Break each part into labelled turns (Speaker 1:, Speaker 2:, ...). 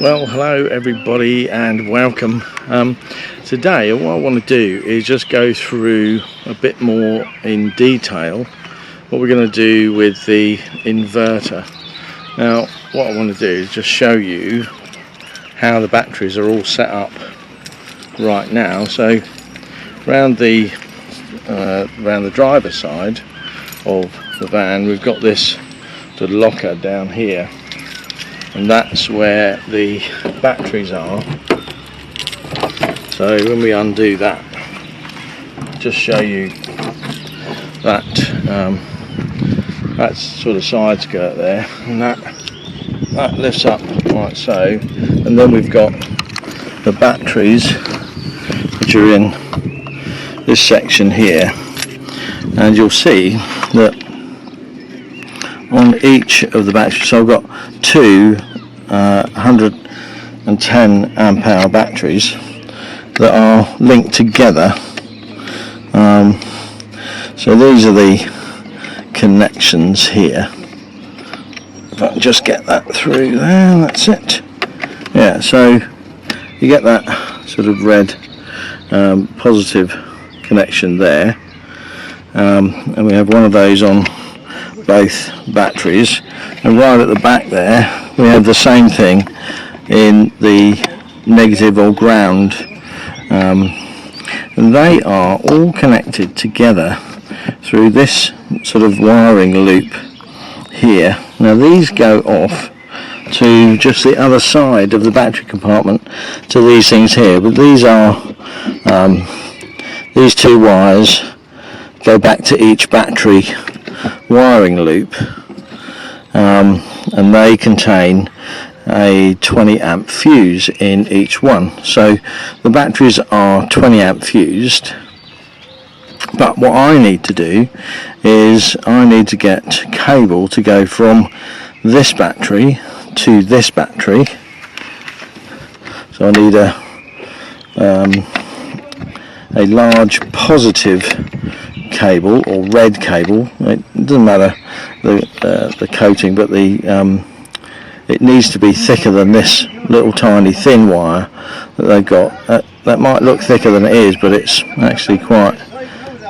Speaker 1: Well, hello everybody and welcome. Today what I want to do is just go through a bit more in detail what we're going to do with the inverter. Now what I want to do is just show you how the batteries are all set up right now. So around the driver's side of the van we've got this sort of locker down here, and that's where the batteries are. So when we undo that, just show you that that's sort of side skirt there, and that lifts up like so, and then we've got the batteries which are in this section here, and you'll see that on each of the batteries, so I've got two 110 amp hour batteries that are linked together. So these are the connections here. If I can just get that through there, that's it. Yeah, so you get that sort of red positive connection there, and we have one of those on both batteries, and right at the back there we have the same thing in the negative or ground, and they are all connected together through this sort of wiring loop here. Now these go off to just the other side of the battery compartment to these things here, but these are these two wires go back to each battery wiring loop, and they contain a 20 amp fuse in each one. So the batteries are 20 amp fused, but what I need to do is I need to get cable to go from this battery to this battery. So I need a large positive cable or red cable. It doesn't matter the coating, but it needs to be thicker than this little tiny thin wire that they've got. That might look thicker than it is, but it's actually quite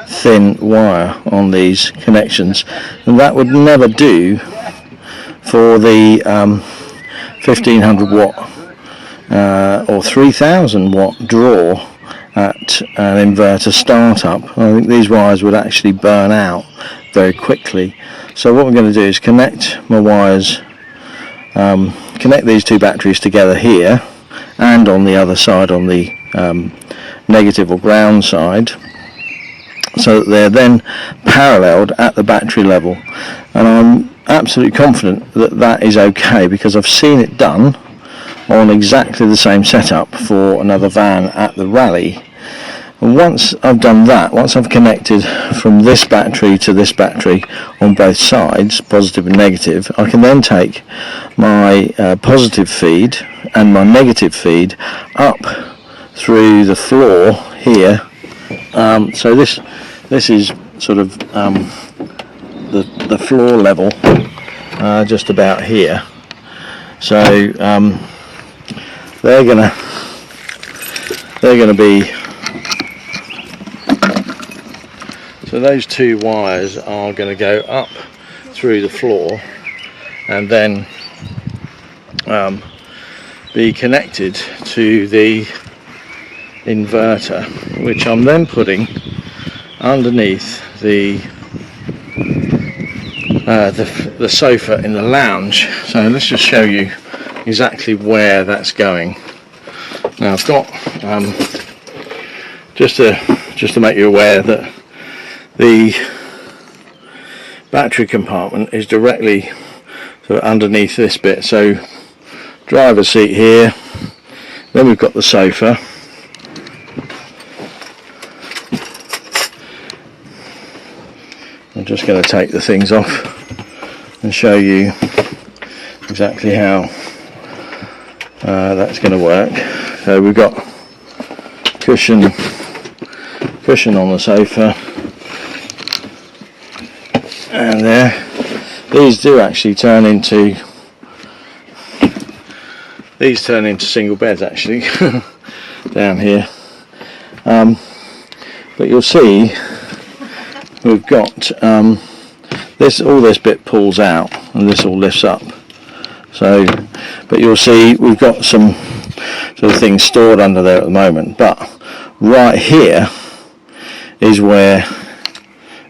Speaker 1: thin wire on these connections, and that would never do for the 1500 watt or 3000 watt draw at an inverter startup. I think these wires would actually burn out very quickly. So what we're going to do is connect my wires, connect these two batteries together here and on the other side, on the negative or ground side, so that they're then paralleled at the battery level. And I'm absolutely confident that that is okay, because I've seen it done on exactly the same setup for another van at the rally. And once I've done that, once I've connected from this battery to this battery on both sides, positive and negative, I can then take my positive feed and my negative feed up through the floor here. So this is sort of the floor level, just about here. So they're gonna be, so those two wires are going to go up through the floor and then be connected to the inverter, which I'm then putting underneath the sofa in the lounge. So let's just show you exactly where that's going. Now I've got just to make you aware that the battery compartment is directly sort of underneath this bit. So driver's seat here, then we've got the sofa, I'm just going to take the things off and show you exactly how that's going to work. So we've got cushion on the sofa, and there, these do actually turn into these turn into single beds actually down here, but you'll see we've got all this bit pulls out and this all lifts up. So, but you'll see we've got some sort of things stored under there at the moment, but right here is where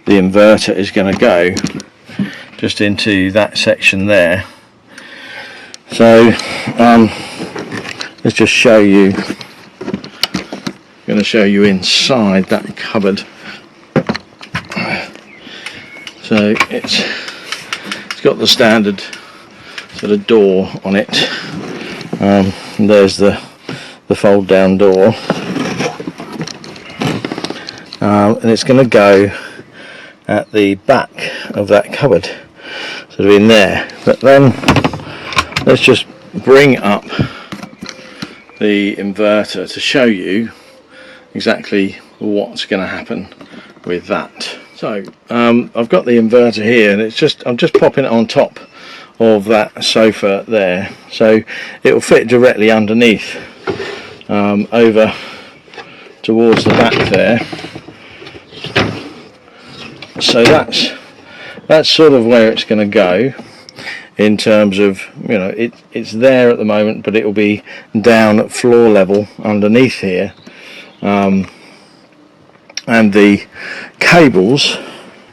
Speaker 1: the inverter is going to go, just into that section there. So let's just show you. I'm going to show you inside that cupboard. So it's got the standard sort of door on it. And there's the fold down door, and it's going to go at the back of that cupboard, sort of in there. But then let's just bring up the inverter to show you exactly what's going to happen with that. So I've got the inverter here, and I'm just popping it on top of that sofa there, so it will fit directly underneath, over towards the back there. So that's sort of where it's going to go, in terms of, you know, it's there at the moment, but it will be down at floor level underneath here. And the cables,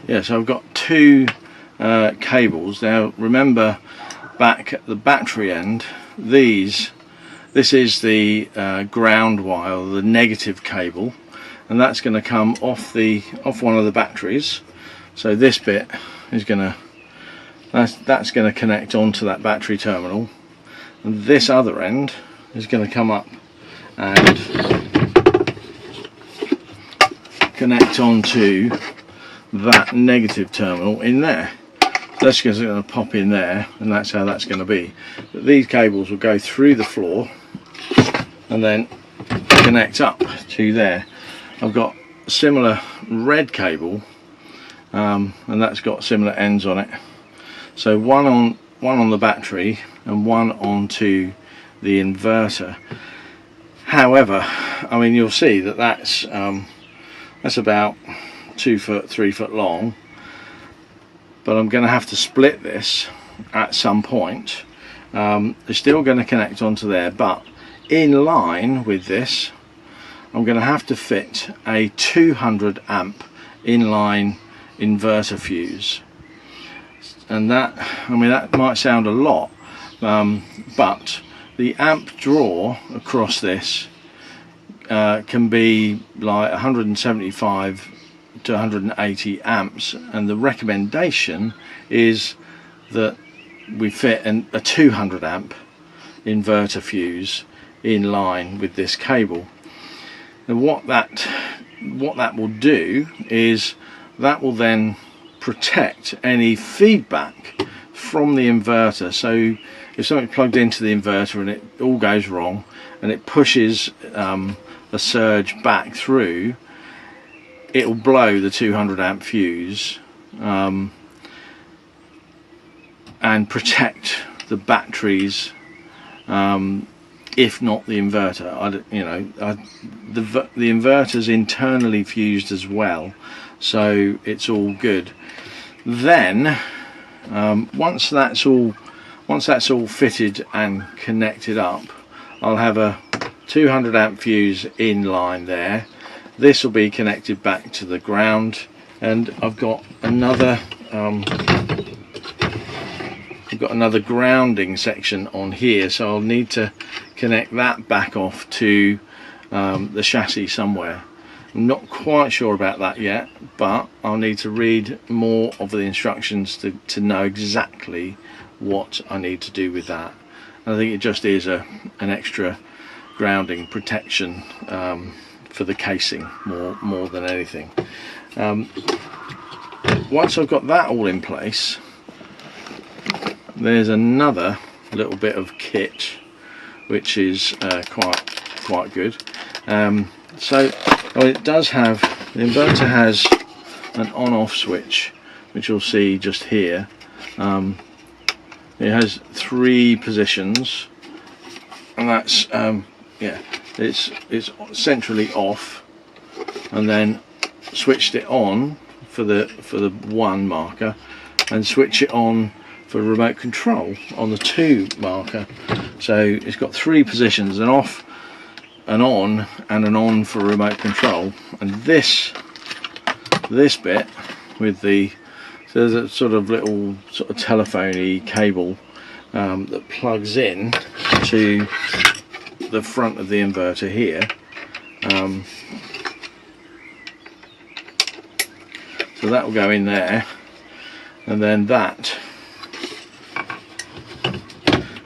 Speaker 1: yes, I've got two cables. Now remember, back at the battery end, this is the ground wire, the negative cable, and that's going to come off one of the batteries. So this bit is going to that's going to connect onto that battery terminal, and this other end is going to come up and connect onto that negative terminal in there. That's just going to pop in there, and that's how that's going to be. But these cables will go through the floor and then connect up to there. I've got a similar red cable, and that's got similar ends on it. So one on the battery and one onto the inverter. However, I mean, you'll see that that's about 2 foot, 3 foot long, but I'm going to have to split this at some point. They're still going to connect onto there, but in line with this, I'm going to have to fit a 200 amp inline inverter fuse. And that, I mean, that might sound a lot, but the amp draw across this can be like 175 to 180 amps, and the recommendation is that we fit a 200 amp inverter fuse in line with this cable. And what that will do is that will then protect any feedback from the inverter. So if something's plugged into the inverter and it all goes wrong and it pushes a surge back through, it will blow the 200 amp fuse and protect the batteries, if not the inverter. The inverter's internally fused as well, so it's all good. Then once that's all fitted and connected up, I'll have a 200 amp fuse in line there. This will be connected back to the ground, and I've got another grounding section on here, so I'll need to connect that back off to the chassis somewhere. I'm not quite sure about that yet, but I'll need to read more of the instructions to know exactly what I need to do with that. And I think it just is an extra grounding protection for the casing more than anything. Once I've got that all in place, there's another little bit of kit which is quite good. It does have, the inverter has an on-off switch, which you'll see just here. It has 3 positions, and that's yeah, it's centrally off, and then switched it on for the 1 marker, and switch it on for remote control on the 2 marker. So it's got 3 positions: an off, an on, and an on for remote control. And this bit with the, so there's a sort of little sort of telephone-y cable that plugs in to the front of the inverter here. So that will go in there, and then that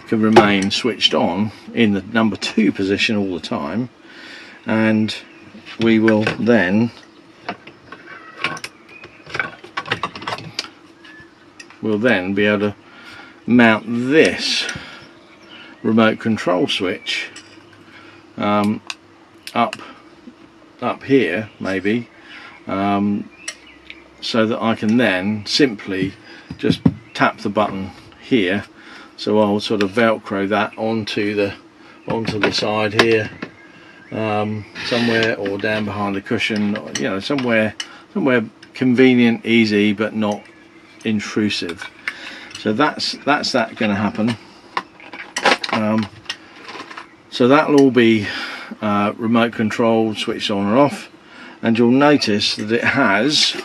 Speaker 1: can remain switched on in the number 2 position all the time, and we will then be able to mount this remote control switch up here maybe, so that I can then simply just tap the button here. So I'll sort of velcro that onto the side here, somewhere, or down behind the cushion, or, you know, somewhere convenient, easy, but not intrusive. So that's that going to happen. So that'll all be remote controlled, switched on or off, and you'll notice that it has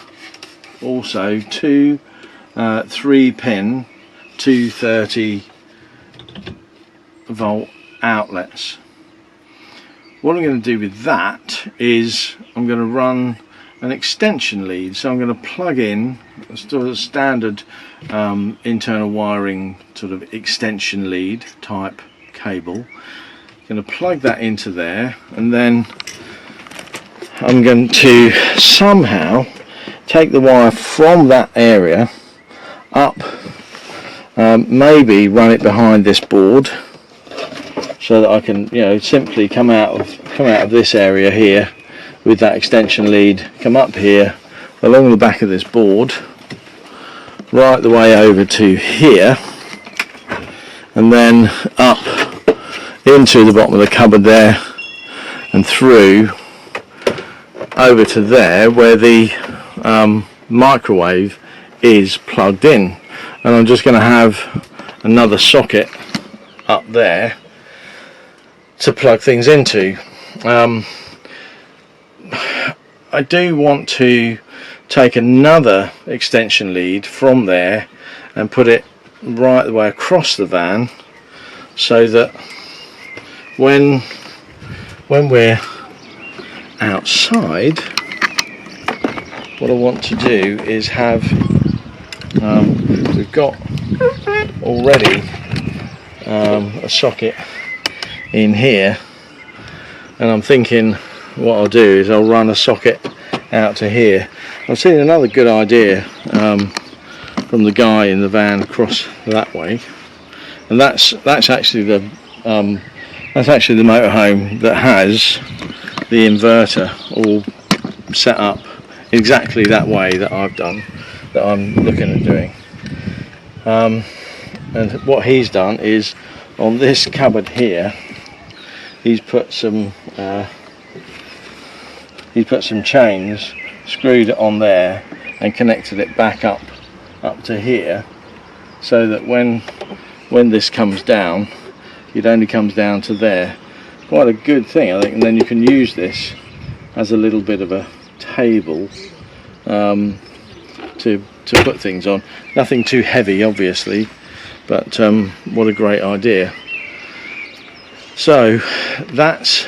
Speaker 1: also 2 3-pin 230 volt outlets. What I'm going to do with that is I'm going to run an extension lead. So I'm going to plug in sort of standard internal wiring sort of extension lead type cable. I'm going to plug that into there, and then I'm going to somehow take the wire from that area up, maybe run it behind this board, so that I can, you know, simply come out of this area here with that extension lead, come up here along the back of this board, right the way over to here, and then up into the bottom of the cupboard there, and through over to there where the microwave is plugged in. And I'm just going to have another socket up there to plug things into. I do want to take another extension lead from there and put it right the way across the van, so that when we're outside, what I want to do is have, we've got already a socket in here, and I'm thinking what I'll do is I'll run a socket out to here. I've seen another good idea from the guy in the van across that way, and that's actually the motorhome that has the inverter all set up exactly that way that I've done, that I'm looking at doing. And what he's done is, on this cupboard here, he's put some chains, screwed it on there, and connected it back up to here, so that when this comes down, it only comes down to there. Quite a good thing, I think. And then you can use this as a little bit of a table to put things on. Nothing too heavy, obviously, but what a great idea. So that's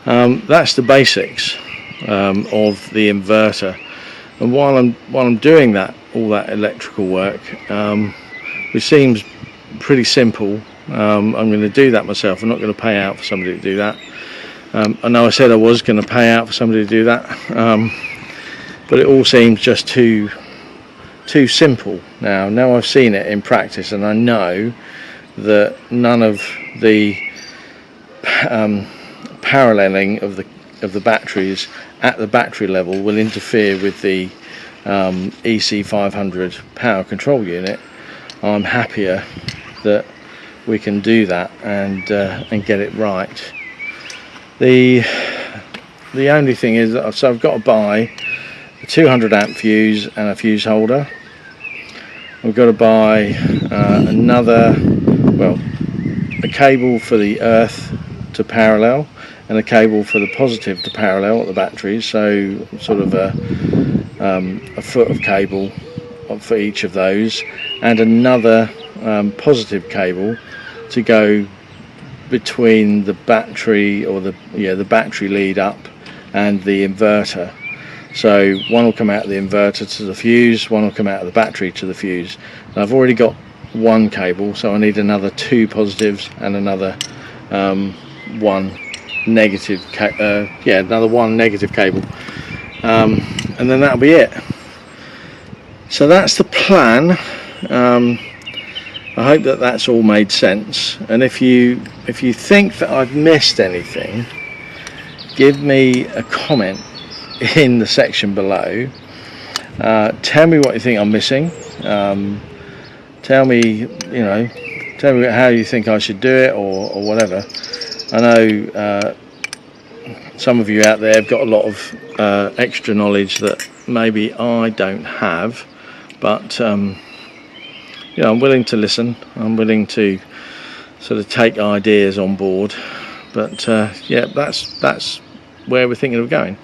Speaker 1: the basics of the inverter. And while I'm doing all that electrical work, which seems pretty simple, I'm going to do that myself. I'm not going to pay out for somebody to do that. I know I said I was going to pay out for somebody to do that, but it all seems just too simple now. Now I've seen it in practice, and I know that none of the paralleling of the batteries at the battery level will interfere with the EC500 power control unit. I'm happier that we can do that and get it right. The only thing is, so I've got to buy a 200 amp fuse and a fuse holder. We've got to buy a cable for the earth to parallel, and a cable for the positive to parallel at the batteries, so sort of a foot of cable for each of those, and another positive cable to go between the battery, or the battery lead up, and the inverter. So one will come out of the inverter to the fuse, one will come out of the battery to the fuse. And I've already got one cable, so I need another 2 positives and another one negative another 1 negative cable, and then that'll be it. So that's the plan. I hope that that's all made sense, and if you think that I've missed anything, give me a comment in the section below. Tell me what you think I'm missing. Tell me how you think I should do it, or whatever. I know some of you out there have got a lot of extra knowledge that maybe I don't have, but I'm willing to listen. I'm willing to sort of take ideas on board, but that's where we're thinking of going.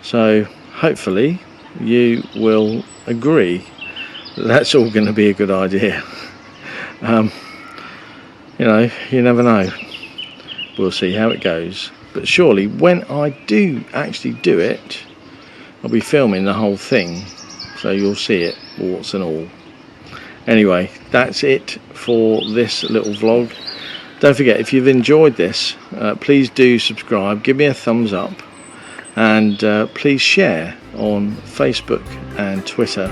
Speaker 1: So hopefully you will agree that that's all going to be a good idea. You never know. We'll see how it goes, but surely when I do actually do it, I'll be filming the whole thing, so you'll see it, warts and all. Anyway, that's it for this little vlog. Don't forget, if you've enjoyed this, please do subscribe, give me a thumbs up, and please share on Facebook and Twitter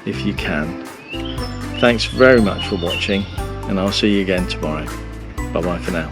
Speaker 1: if you can. Thanks very much for watching, and I'll see you again tomorrow. Bye bye for now.